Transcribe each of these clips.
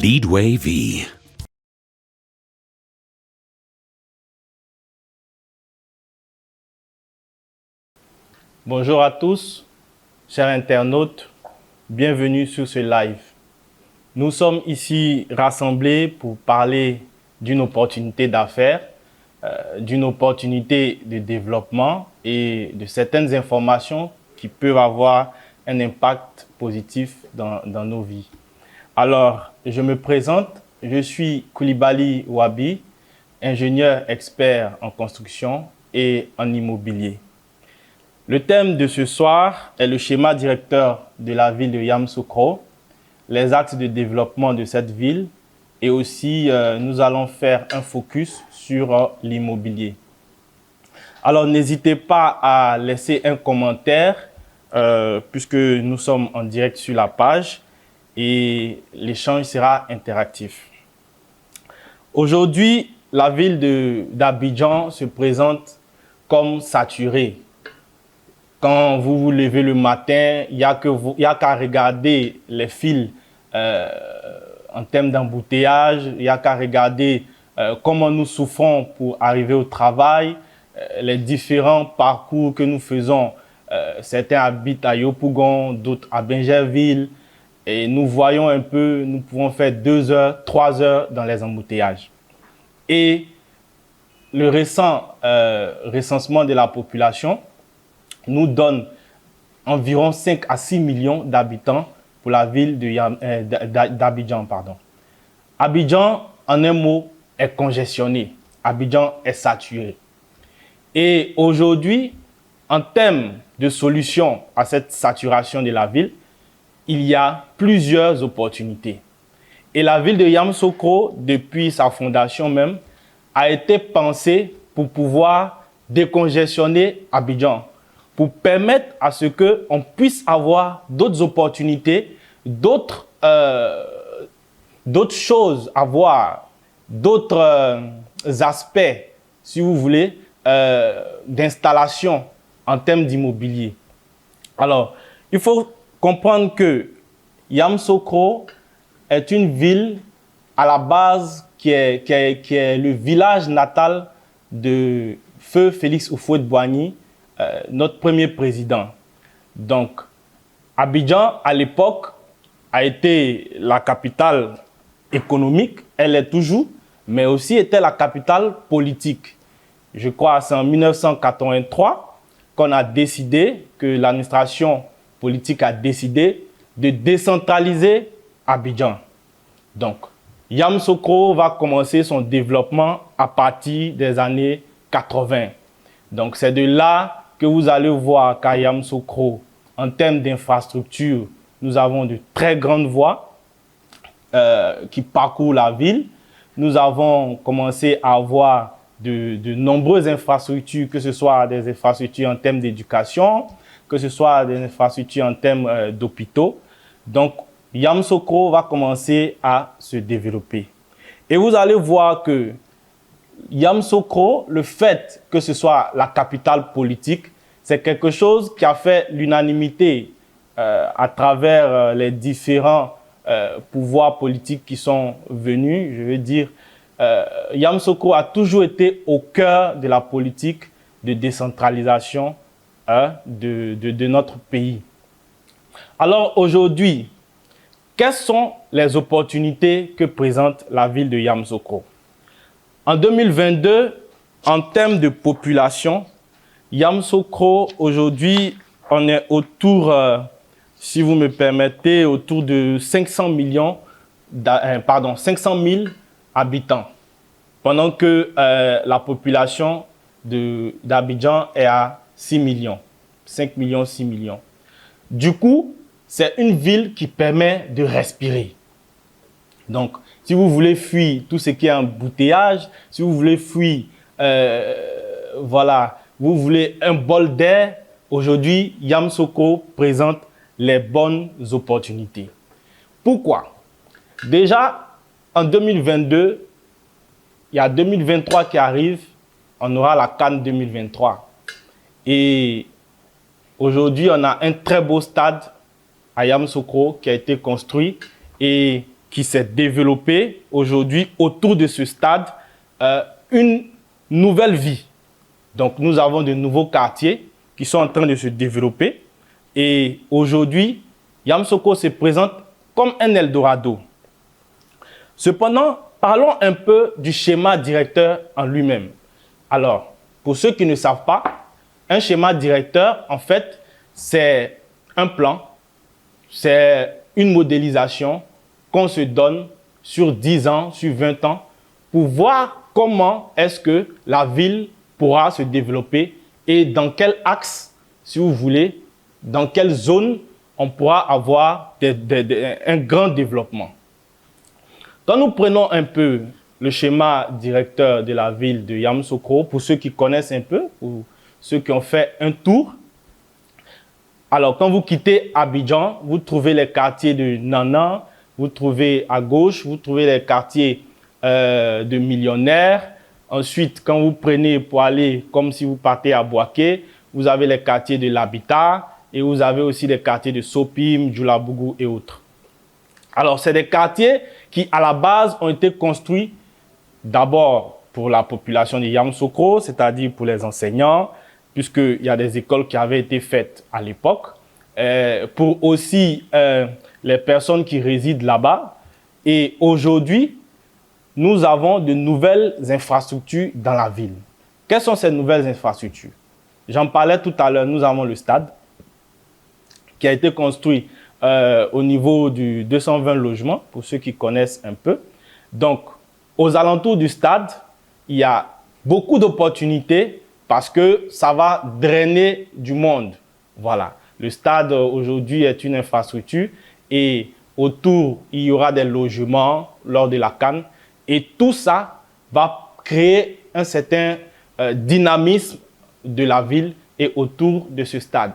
Leadway V. Bonjour à tous, chers internautes, bienvenue sur ce live. Nous sommes ici rassemblés pour parler d'une opportunité d'affaires, d'une opportunité de développement et de certaines informations qui peuvent avoir un impact positif dans nos vies. Alors, je me présente, je suis Koulibaly Wabi, ingénieur expert en construction et en immobilier. Le thème de ce soir est le schéma directeur de la ville de Yamoussoukro, les axes de développement de cette ville et aussi nous allons faire un focus sur l'immobilier. Alors n'hésitez pas à laisser un commentaire puisque nous sommes en direct sur la page et l'échange sera interactif. Aujourd'hui, la ville d'Abidjan se présente comme saturée. Quand vous vous levez le matin, il n'y a qu'à regarder les fils en termes d'embouteillage, il n'y a qu'à regarder comment nous souffrons pour arriver au travail, les différents parcours que nous faisons. Certains habitent à Yopougon, d'autres à Bingerville. Et nous voyons un peu, nous pouvons faire 2 heures, 3 heures dans les embouteillages. Et le récent recensement de la population nous donne environ 5 à 6 millions d'habitants pour la ville d'Abidjan. Abidjan, en un mot, est congestionné. Abidjan est saturé. Et aujourd'hui, en termes de solution à cette saturation de la ville, il y a plusieurs opportunités. Et la ville de Yamoussoukro, depuis sa fondation même, a été pensée pour pouvoir décongestionner Abidjan, pour permettre à ce qu'on puisse avoir d'autres opportunités, d'autres choses à voir, d'autres aspects, si vous voulez, d'installation en termes d'immobilier. Alors, il faut comprendre que Yamoussoukro est une ville à la base qui est le village natal de Feu Félix Houphouët-Boigny, notre premier président. Donc, Abidjan, à l'époque, a été la capitale économique, elle est toujours, mais aussi était la capitale politique. Je crois que c'est en 1983 qu'on a décidé, que l'administration politique a décidé de décentraliser Abidjan. Donc, Yamoussoukro va commencer son développement à partir des années 80. Donc, c'est de là que vous allez voir qu'à Yamoussoukro, en termes d'infrastructure, nous avons de très grandes voies qui parcourent la ville. Nous avons commencé à avoir de nombreuses infrastructures, que ce soit des infrastructures en termes d'éducation, que ce soit des infrastructures en termes d'hôpitaux. Donc, Yamoussoukro va commencer à se développer. Et vous allez voir que Yamoussoukro, le fait que ce soit la capitale politique, c'est quelque chose qui a fait l'unanimité à travers les différents pouvoirs politiques qui sont venus. Je veux dire, Yamoussoukro a toujours été au cœur de la politique de décentralisation de notre pays. Alors aujourd'hui, quelles sont les opportunités que présente la ville de Yamoussoukro? En 2022, en termes de population, Yamoussoukro, aujourd'hui, on est autour, si vous me permettez, autour de 500 000 habitants, pendant que la population d'Abidjan est à 6 millions, 5 millions, 6 millions. Du coup, c'est une ville qui permet de respirer. Donc, si vous voulez fuir tout ce qui est embouteillage, si vous voulez fuir, voilà, vous voulez un bol d'air, aujourd'hui, Yamoussoukro présente les bonnes opportunités. Pourquoi? Déjà, en 2022, il y a 2023 qui arrive, on aura la CAN 2023. Et aujourd'hui, on a un très beau stade à Yamoussoukro qui a été construit et qui s'est développée aujourd'hui autour de ce stade une nouvelle vie. Donc, nous avons de nouveaux quartiers qui sont en train de se développer. Et aujourd'hui, Yamoussoukro se présente comme un Eldorado. Cependant, parlons un peu du schéma directeur en lui-même. Alors, pour ceux qui ne savent pas, un schéma directeur, en fait, c'est un plan, c'est une modélisation qu'on se donne sur 10 ans, sur 20 ans, pour voir comment est-ce que la ville pourra se développer et dans quel axe, si vous voulez, dans quelle zone on pourra avoir un grand développement. Quand nous prenons un peu le schéma directeur de la ville de Yamoussoukro, pour ceux qui connaissent un peu, pour ceux qui ont fait un tour, alors quand vous quittez Abidjan, vous trouvez les quartiers de Nana, vous trouvez à gauche, vous trouvez les quartiers de millionnaires. Ensuite, quand vous prenez pour aller, comme si vous partez à Bouaké, vous avez les quartiers de l'Habitat et vous avez aussi les quartiers de Sopim, Djoulabougou et autres. Alors, c'est des quartiers qui, à la base, ont été construits d'abord pour la population de Yamoussoukro, c'est-à-dire pour les enseignants, puisqu'il y a des écoles qui avaient été faites à l'époque, pour aussi les personnes qui résident là-bas. Et aujourd'hui, nous avons de nouvelles infrastructures dans la ville. Quelles sont ces nouvelles infrastructures? J'en parlais tout à l'heure, nous avons le stade qui a été construit au niveau du 220 logements, pour ceux qui connaissent un peu. Donc, aux alentours du stade, il y a beaucoup d'opportunités parce que ça va drainer du monde. Voilà. Le stade aujourd'hui est une infrastructure et autour, il y aura des logements lors de la CAN. Et tout ça va créer un certain dynamisme de la ville et autour de ce stade.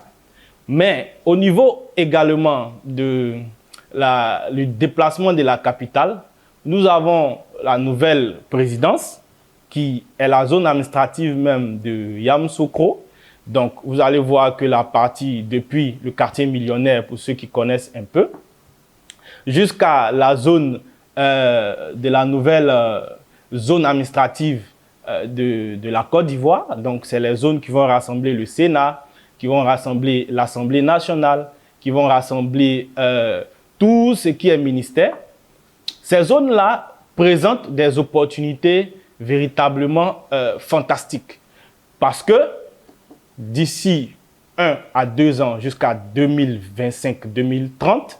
Mais au niveau également du déplacement de la capitale, nous avons la nouvelle présidence qui est la zone administrative même de Yamoussoukro. Donc, vous allez voir que la partie depuis le quartier millionnaire, pour ceux qui connaissent un peu, jusqu'à la zone de la nouvelle zone administrative de la Côte d'Ivoire. Donc, c'est les zones qui vont rassembler le Sénat, qui vont rassembler l'Assemblée nationale, qui vont rassembler tout ce qui est ministère. Ces zones-là présentent des opportunités véritablement fantastiques. Parce que d'ici 1 à 2 ans, jusqu'à 2025-2030,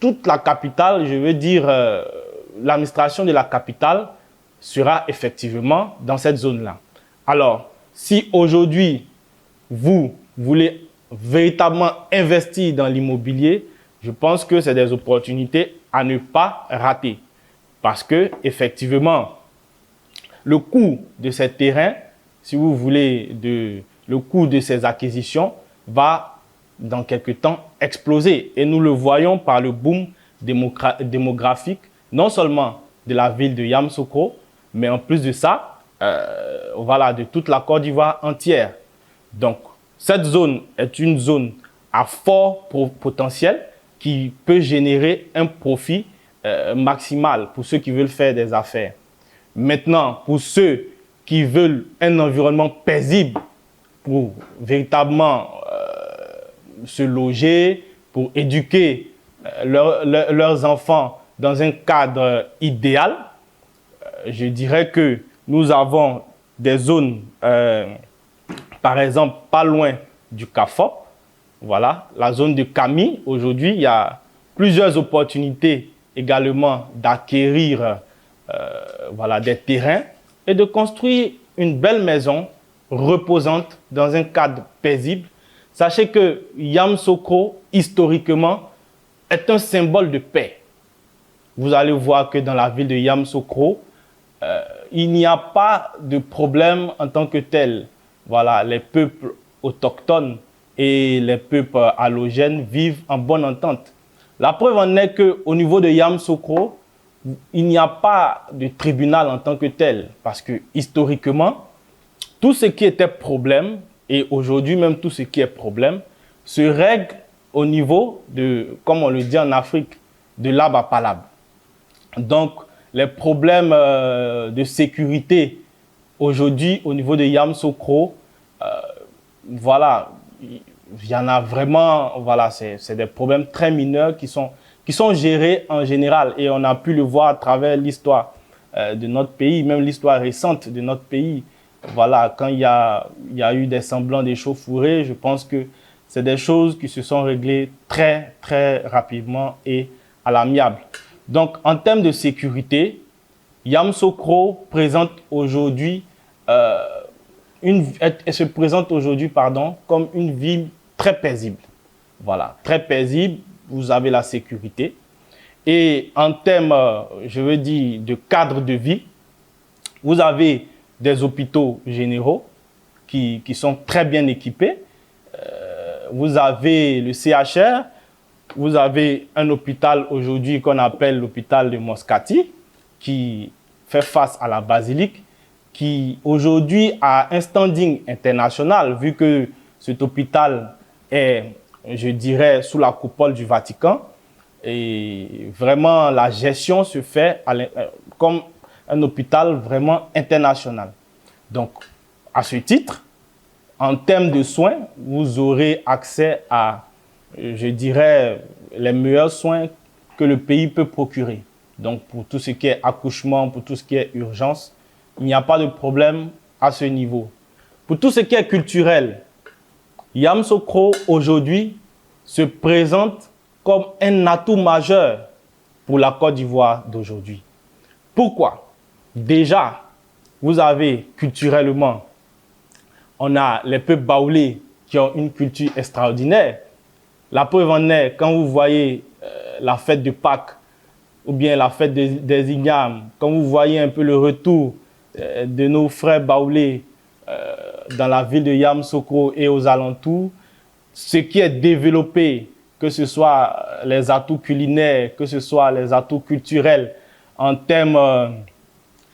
toute la capitale, je veux dire, l'administration de la capitale sera effectivement dans cette zone-là. Alors, si aujourd'hui, vous voulez véritablement investir dans l'immobilier, je pense que c'est des opportunités à ne pas rater. Parce que, effectivement, le coût de ces terrains, si vous voulez, le coût de ces acquisitions va, dans quelques temps, exploser. Et nous le voyons par le boom démographique, non seulement de la ville de Yamoussoukro, mais en plus de ça, voilà, de toute la Côte d'Ivoire entière. Donc, cette zone est une zone à fort potentiel qui peut générer un profit maximal pour ceux qui veulent faire des affaires. Maintenant, pour ceux qui veulent un environnement paisible pour véritablement se loger, pour éduquer leurs enfants dans un cadre idéal, je dirais que nous avons des zones, par exemple, pas loin du CAFOP. Voilà, la zone de Kami. Aujourd'hui, il y a plusieurs opportunités également d'acquérir voilà, des terrains et de construire une belle maison reposante dans un cadre paisible. Sachez que Yamoussoukro, historiquement, est un symbole de paix. Vous allez voir que dans la ville de Yamoussoukro, il n'y a pas de problème en tant que tel. Voilà, les peuples autochtones et les peuples allogènes vivent en bonne entente. La preuve en est qu'au niveau de Yamoussoukro, il n'y a pas de tribunal en tant que tel. Parce que historiquement, tout ce qui était problème, et aujourd'hui même tout ce qui est problème, se règle au niveau de, comme on le dit en Afrique, de lab à palab. Donc, les problèmes de sécurité aujourd'hui au niveau de Yamoussoukro, voilà, il y en a vraiment, voilà, c'est des problèmes très mineurs qui sont gérés en général. Et on a pu le voir à travers l'histoire de notre pays, même l'histoire récente de notre pays. Voilà, quand il y a eu des semblants d'échauffourées, je pense que c'est des choses qui se sont réglées très, très rapidement et à l'amiable. Donc, en termes de sécurité, Yamoussoukro présente aujourd'hui, se présente aujourd'hui, comme une ville très paisible. Voilà, très paisible, vous avez la sécurité. Et en termes, je veux dire, de cadre de vie, vous avez des hôpitaux généraux qui sont très bien équipés. Vous avez le CHR, vous avez un hôpital aujourd'hui qu'on appelle l'hôpital de Moscati, qui fait face à la basilique, qui aujourd'hui a un standing international, vu que cet hôpital est, je dirais, sous la coupole du Vatican. Et vraiment, la gestion se fait comme un hôpital vraiment international. Donc, à ce titre, en termes de soins, vous aurez accès à, je dirais, les meilleurs soins que le pays peut procurer. Donc, pour tout ce qui est accouchement, pour tout ce qui est urgence, il n'y a pas de problème à ce niveau. Pour tout ce qui est culturel, Yamoussoukro, aujourd'hui, se présente comme un atout majeur pour la Côte d'Ivoire d'aujourd'hui. Pourquoi? Déjà, vous avez culturellement, on a les peuples baoulés qui ont une culture extraordinaire. La preuve en est, quand vous voyez la fête de Pâques ou bien la fête des Ignames, quand vous voyez un peu le retour de nos frères baoulés dans la ville de Yamoussoukro et aux alentours, ce qui est développé, que ce soit les atouts culinaires, que ce soit les atouts culturels, en termes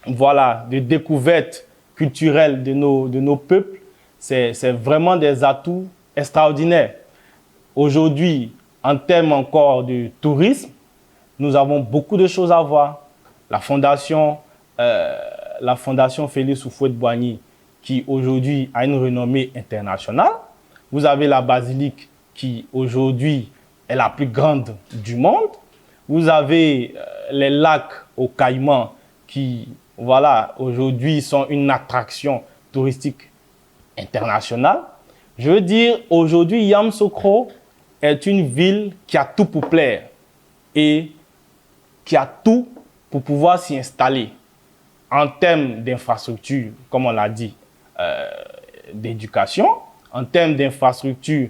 voilà, de découverte culturelle de nos peuples, c'est vraiment des atouts extraordinaires. Aujourd'hui, en termes encore de tourisme, nous avons beaucoup de choses à voir. La fondation Félix Houphouët-Boigny, qui aujourd'hui a une renommée internationale. Vous avez la basilique qui aujourd'hui est la plus grande du monde. Vous avez les lacs aux Caïmans qui, voilà, aujourd'hui sont une attraction touristique internationale. Je veux dire, aujourd'hui, Yamoussoukro est une ville qui a tout pour plaire et qui a tout pour pouvoir s'y installer en termes d'infrastructure, comme on l'a dit, d'éducation, en termes d'infrastructure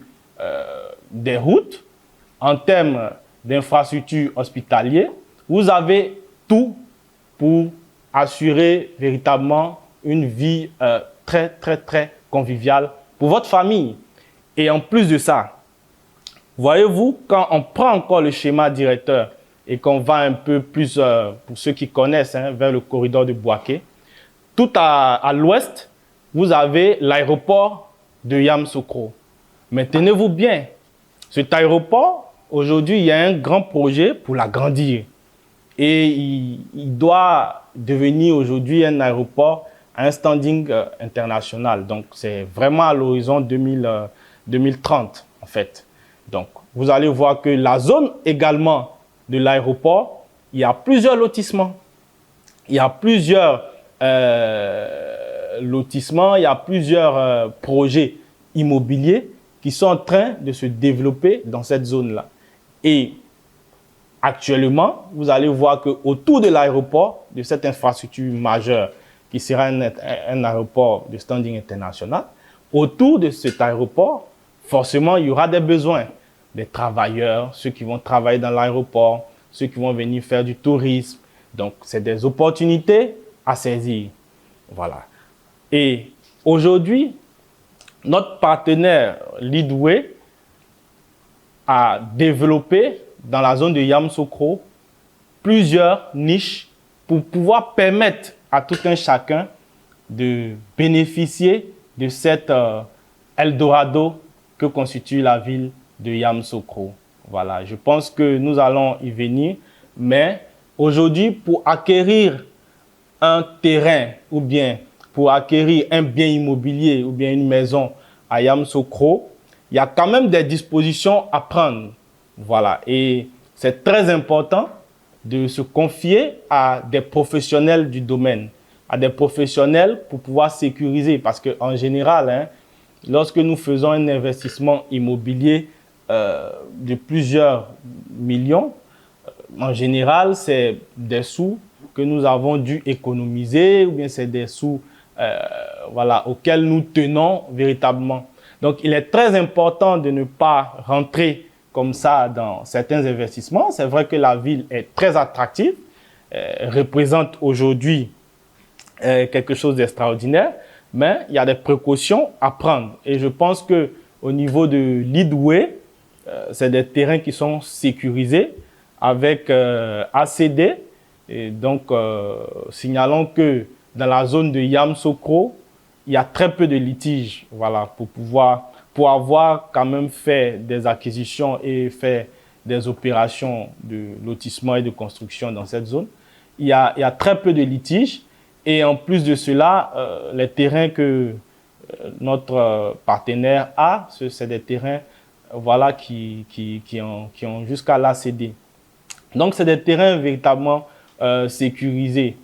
des routes, en termes d'infrastructure hospitalière. Vous avez tout pour assurer véritablement une vie très, très, très conviviale pour votre famille. Et en plus de ça, voyez-vous, quand on prend encore le schéma directeur et qu'on va un peu plus, pour ceux qui connaissent, vers le corridor de Bouaké, tout à l'ouest, vous avez l'aéroport de Yamoussoukro. Mais tenez-vous bien, cet aéroport, aujourd'hui, il y a un grand projet pour l'agrandir. Et il doit devenir aujourd'hui un aéroport à un standing international. Donc, c'est vraiment à l'horizon 2030, en fait. Donc, vous allez voir que la zone également de l'aéroport, il y a plusieurs lotissements. Il y a plusieurs lotissements, il y a plusieurs projets immobiliers qui sont en train de se développer dans cette zone-là. Et actuellement, vous allez voir qu'autour de l'aéroport, de cette infrastructure majeure qui sera un aéroport de standing international, autour de cet aéroport, forcément, il y aura des besoins. Des travailleurs, ceux qui vont travailler dans l'aéroport, ceux qui vont venir faire du tourisme. Donc, c'est des opportunités à saisir. Voilà. Et aujourd'hui, notre partenaire Leadway a développé dans la zone de Yamoussoukro plusieurs niches pour pouvoir permettre à tout un chacun de bénéficier de cet Eldorado que constitue la ville de Yamoussoukro. Voilà, je pense que nous allons y venir. Mais aujourd'hui, pour acquérir un terrain ou bien pour acquérir un bien immobilier ou bien une maison à Yamoussoukro, il y a quand même des dispositions à prendre. Voilà, et c'est très important de se confier à des professionnels du domaine, à des professionnels pour pouvoir sécuriser. Parce qu'en général, hein, lorsque nous faisons un investissement immobilier de plusieurs millions, en général, c'est des sous que nous avons dû économiser ou bien c'est des sous voilà, auxquels nous tenons véritablement. Donc, il est très important de ne pas rentrer comme ça dans certains investissements. C'est vrai que la ville est très attractive, représente aujourd'hui quelque chose d'extraordinaire, mais il y a des précautions à prendre. Et je pense qu'au niveau de Leadway, c'est des terrains qui sont sécurisés avec ACD. Et donc, signalons que dans la zone de Yamoussoukro, il y a très peu de litiges, voilà, pour avoir quand même fait des acquisitions et fait des opérations de lotissement et de construction dans cette zone. Il y a très peu de litiges. Et en plus de cela, les terrains que notre partenaire a, c'est des terrains voilà, qui ont jusqu'à l'ACD. Donc, c'est des terrains véritablement sécurisés.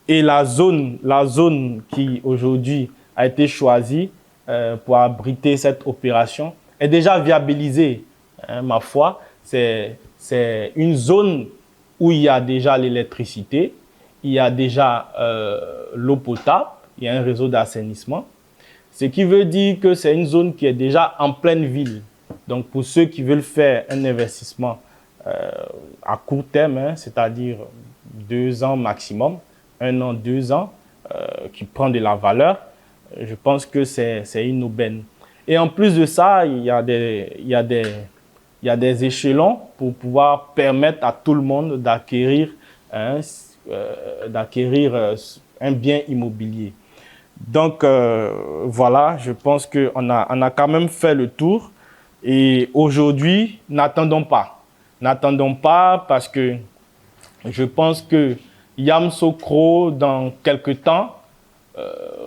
Et la zone qui aujourd'hui a été choisie pour abriter cette opération est déjà viabilisée, hein, ma foi. C'est une zone où il y a déjà l'électricité, il y a déjà l'eau potable, il y a un réseau d'assainissement. Ce qui veut dire que c'est une zone qui est déjà en pleine ville. Donc, pour ceux qui veulent faire un investissement à court terme, hein, c'est-à-dire 2 ans maximum, 1 an, 2 ans, qui prend de la valeur, je pense que c'est une aubaine. Et en plus de ça, il y a des échelons pour pouvoir permettre à tout le monde d'acquérir un bien immobilier. Donc, voilà, je pense qu'on a quand même fait le tour. Et aujourd'hui, n'attendons pas. N'attendons pas parce que je pense que Yamoussoukro, dans quelques temps,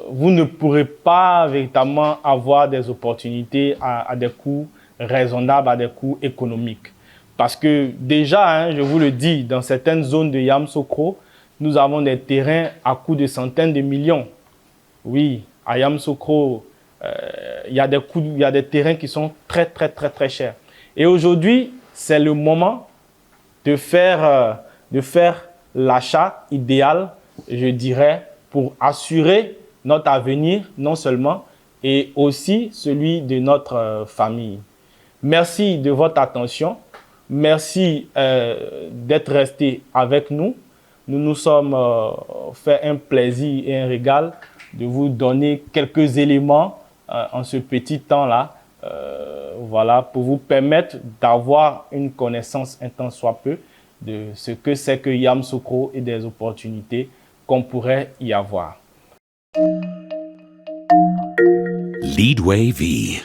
vous ne pourrez pas véritablement avoir des opportunités à des coûts raisonnables, à des coûts économiques. Parce que déjà, hein, je vous le dis, dans certaines zones de Yamoussoukro, nous avons des terrains à coût de centaines de millions. Oui, à Yamoussoukro, il y a des terrains qui sont très, très, très, très chers. Et aujourd'hui, c'est le moment de faire l'achat idéal, je dirais, pour assurer notre avenir, non seulement, et aussi celui de notre famille. Merci de votre attention. Merci d'être resté avec nous. Nous nous sommes fait un plaisir et un régal de vous donner quelques éléments en ce petit temps-là, voilà, pour vous permettre d'avoir une connaissance un tant soit peu de ce que c'est que Yamoussoukro et des opportunités qu'on pourrait y avoir. Leadway V.